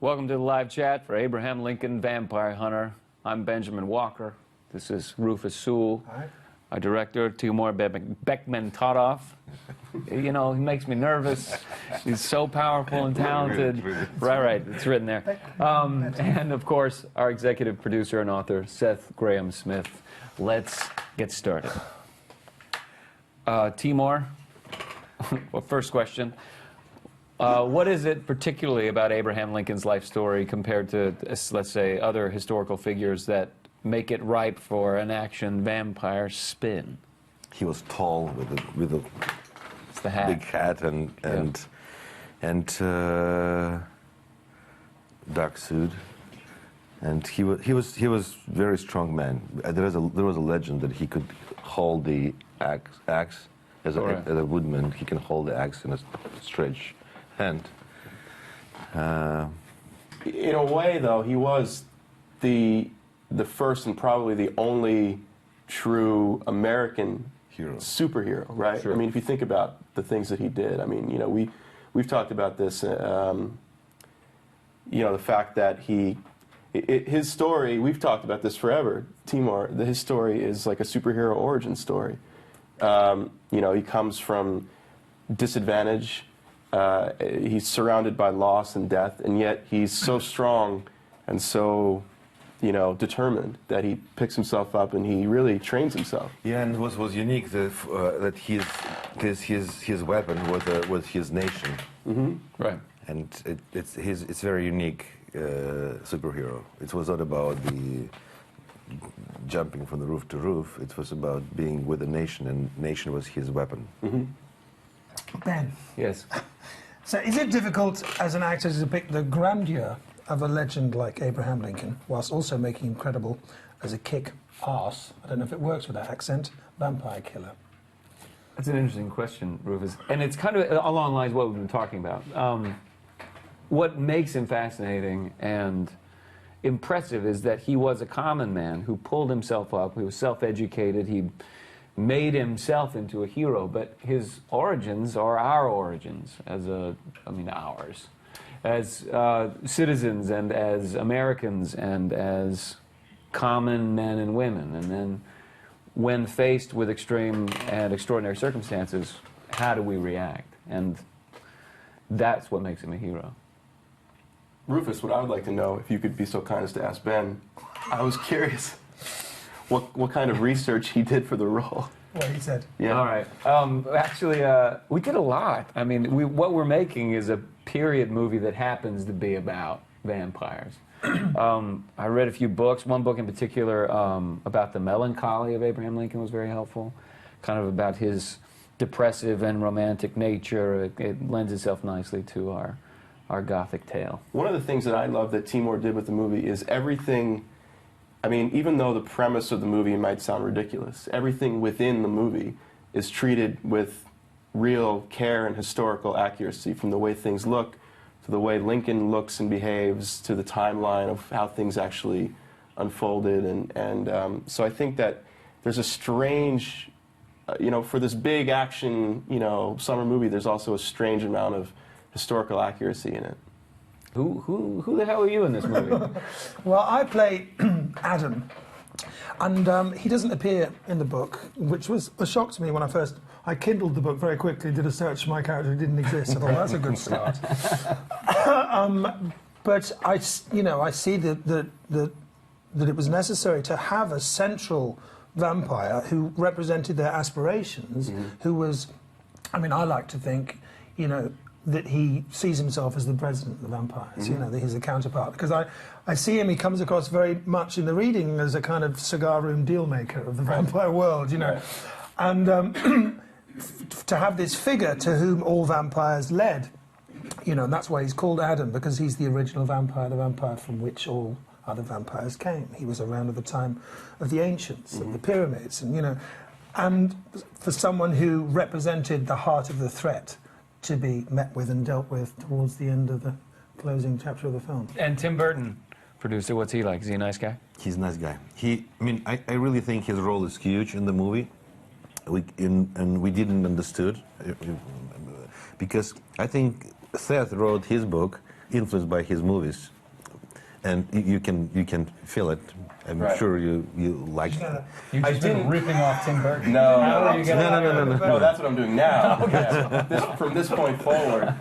Welcome to the live chat for Abraham Lincoln Vampire Hunter. I'm Benjamin Walker. This is Rufus Sewell. Hi. Our director, Timur Bekmambetov. You know, he makes me nervous. He's so powerful and talented. Right, it's written there. And of course, our executive producer and author, Seth Graham Smith. Let's get started. Timur, well, first question. What is it particularly about Abraham Lincoln's life story compared to, let's say, other historical figures that make it ripe for an action vampire spin? He was tall with a It's the hat. big hat and dark suit, and he was very strong man. There was a legend that he could hold the axe as a woodman. He can hold the axe in a stretch hand. In a way, though, he was the first and probably the only true American superhero, right? Sure. I mean, if you think about the things that he did, I mean, you know, we've talked about this. You know, the fact that his story, we've talked about this forever. Timur, his story is like a superhero origin story. You know, he comes from disadvantage. He's surrounded by loss and death, and yet he's so strong and so, you know, determined that he picks himself up and he really trains himself. Yeah, and what was unique that his weapon was his nation. Mm-hmm. Right. And it's very unique superhero. It was not about the jumping from the roof to roof. It was about being with the nation, and nation was his weapon. Mm-hmm. Ben. Yes. So is it difficult as an actor to depict the grandeur of a legend like Abraham Lincoln, whilst also making him credible as a kick-ass, I don't know if it works with that accent, vampire killer? That's an interesting question, Rufus. And it's kind of along the lines of what we've been talking about. What makes him fascinating and impressive is that he was a common man who pulled himself up, he was self-educated, he made himself into a hero, but his origins are our origins, ours, as citizens and as Americans and as common men and women. And then when faced with extreme and extraordinary circumstances, how do we react? And that's what makes him a hero. Rufus, what I would like to know, if you could be so kind as to ask Ben, I was curious what kind of research he did for the role. What he said. Yeah. All right. Actually, we did a lot. I mean, what we're making is a period movie that happens to be about vampires. I read a few books. One book in particular about the melancholy of Abraham Lincoln was very helpful, kind of about his depressive and romantic nature. It lends itself nicely to our Gothic tale. One of the things that I love that Timur did with the movie is everything. I mean, even though the premise of the movie might sound ridiculous, everything within the movie is treated with real care and historical accuracy, from the way things look to the way Lincoln looks and behaves to the timeline of how things actually unfolded. And so I think that there's a strange, you know, for this big action, you know, summer movie, there's also a strange amount of historical accuracy in it. Who the hell are you in this movie? Well, I play Adam, and he doesn't appear in the book, which was a shock to me when I kindled the book very quickly, did a search for my character who didn't exist. I thought, that's a good start. But I see that it was necessary to have a central vampire who represented their aspirations, who was, I mean, I like to think, you know, that he sees himself as the president of the vampires, you know, that he's the counterpart. Because I see him, he comes across very much in the reading as a kind of cigar room deal maker of the vampire world, you know. And to have this figure to whom all vampires led, you know, and that's why he's called Adam, because he's the original vampire, the vampire from which all other vampires came. He was around at the time of the ancients, of the pyramids, and, you know, and for someone who represented the heart of the threat to be met with and dealt with towards the end of the closing chapter of the film. And Tim Burton, producer, what's he like? Is he a nice guy? He's a nice guy. I really think his role is huge in the movie. We didn't understood because I think Seth wrote his book influenced by his movies, and you can feel it. I'm Right. sure you like it. You've I just been didn't- ripping off Tim Burton. No, How are you gonna- no, that's what I'm doing now. Yeah. From this point forward.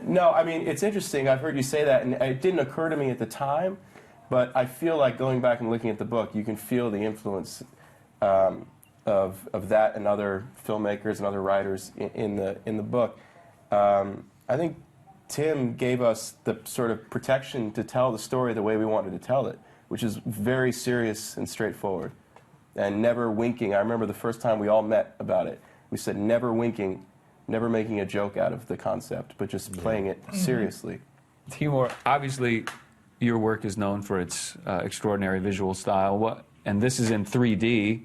No, I mean, it's interesting. I've heard you say that, and it didn't occur to me at the time, but I feel like going back and looking at the book, you can feel the influence of that and other filmmakers and other writers in the book. I think Tim gave us the sort of protection to tell the story the way we wanted to tell it, which is very serious and straightforward, and never winking. I remember the first time we all met about it. We said never winking, never making a joke out of the concept, but just playing it seriously. Timur, obviously, your work is known for its extraordinary visual style. And this is in 3D.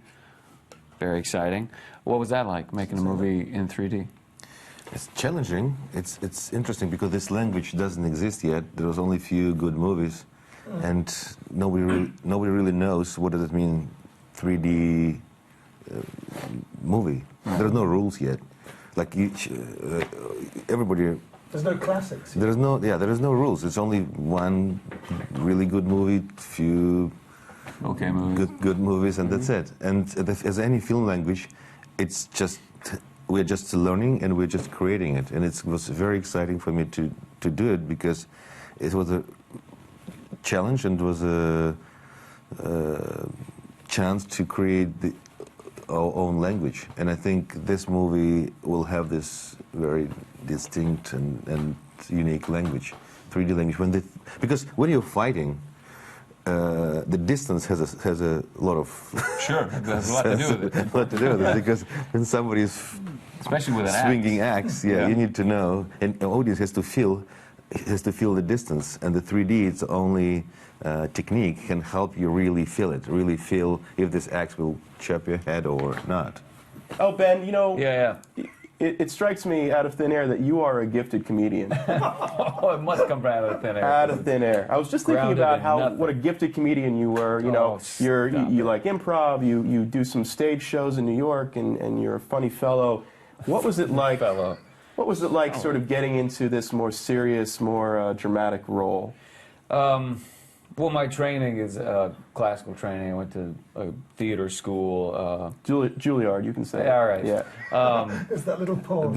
Very exciting. What was that like, making a movie in 3D? It's challenging. It's interesting because this language doesn't exist yet. There was only a few good movies, and nobody really knows what does it mean 3D movie. There's no rules yet. Like everybody. There's no classics. There is no rules. It's only one really good movie, few Okay, movie. good movies, and that's it. And as any film language, it's just we're just learning and we're just creating it. And it was very exciting for me to do it because it was a challenge and was a chance to create our own language. And I think this movie will have this very distinct and unique language, 3D language. Because when you're fighting, the distance has a lot of Sure, it has a lot to do with it. a lot to do with it because when somebody's Especially with an swinging axe, Yeah. you need to know, and the audience has to feel the distance, and the 3D, it's only technique can help you really feel it, really feel if this axe will chop your head or not. Oh, Ben, you know, Yeah. it strikes me out of thin air that you are a gifted comedian. Oh, it must come out of thin air. Out of thin air. I was just thinking Grounded about in how nothing. what a gifted comedian you were. You know, Oh, you like improv. You do some stage shows in New York, and you're a funny fellow. What was it like? Fellow. What was it like, sort of getting into this more serious, more dramatic role? Well, my training is classical training. I went to a theater school. Juilliard, you can say. Yeah, all right. Yeah. There's that little pause.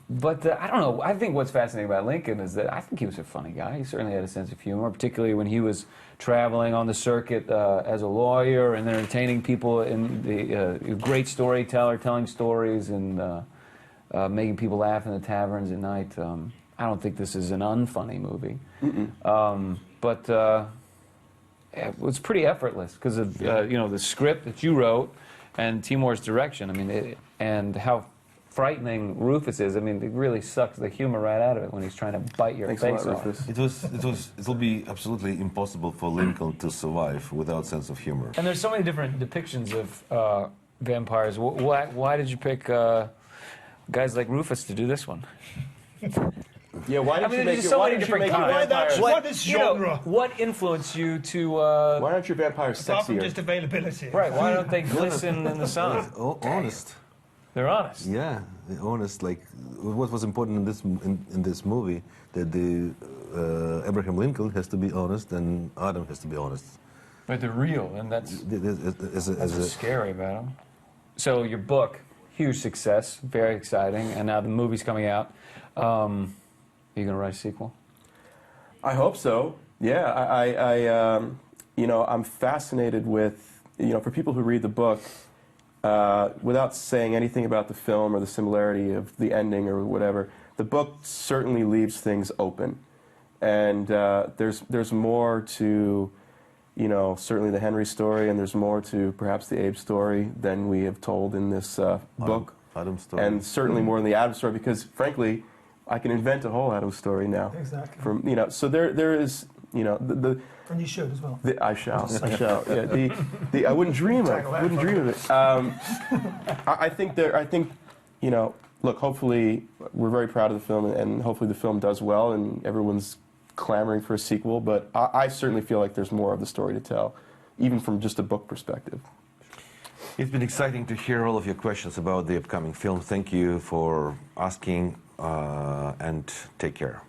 But I don't know. I think what's fascinating about Lincoln is that I think he was a funny guy. He certainly had a sense of humor, particularly when he was traveling on the circuit as a lawyer and entertaining people. In the great storyteller, telling stories and making people laugh in the taverns at night. I don't think this is an unfunny movie, but it was pretty effortless because of the script that you wrote and Timur's direction. I mean, and how frightening Rufus is. I mean, it really sucks the humor right out of it when he's trying to bite your Thanks a face lot, off. Rufus. It will be absolutely impossible for Lincoln to survive without sense of humor. And there's so many different depictions of vampires. Why did you pick guys like Rufus to do this one? Yeah. Why didn't you there's make just it? so Why many didn't you different make kinds. your vampires? What is genre? What influenced you to? Why aren't your vampires Apart from sexier? just availability. Right. Why don't they glisten in the sun? Honest. They're honest. Yeah, honest. Like what was important in this movie that the Abraham Lincoln has to be honest and Adam has to be honest. But they're real, and that's As what's scary about them. So your book, huge success, very exciting, and now the movie's coming out. Are you going to write a sequel? I hope so. Yeah, I'm fascinated with, for people who read the book, without saying anything about the film or the similarity of the ending or whatever, the book certainly leaves things open, and there's more to, certainly the Henry story, and there's more to perhaps the Abe story than we have told in this book, Adam story. and certainly more in the Adam story because, frankly, I can invent a whole Adam story now. Exactly. From so there is the And you should as well. I shall. Yeah, I wouldn't dream of it. I think look, hopefully we're very proud of the film, and hopefully the film does well, and everyone's clamoring for a sequel. But I certainly feel like there's more of the story to tell, even from just a book perspective. It's been exciting to hear all of your questions about the upcoming film. Thank you for asking, and take care.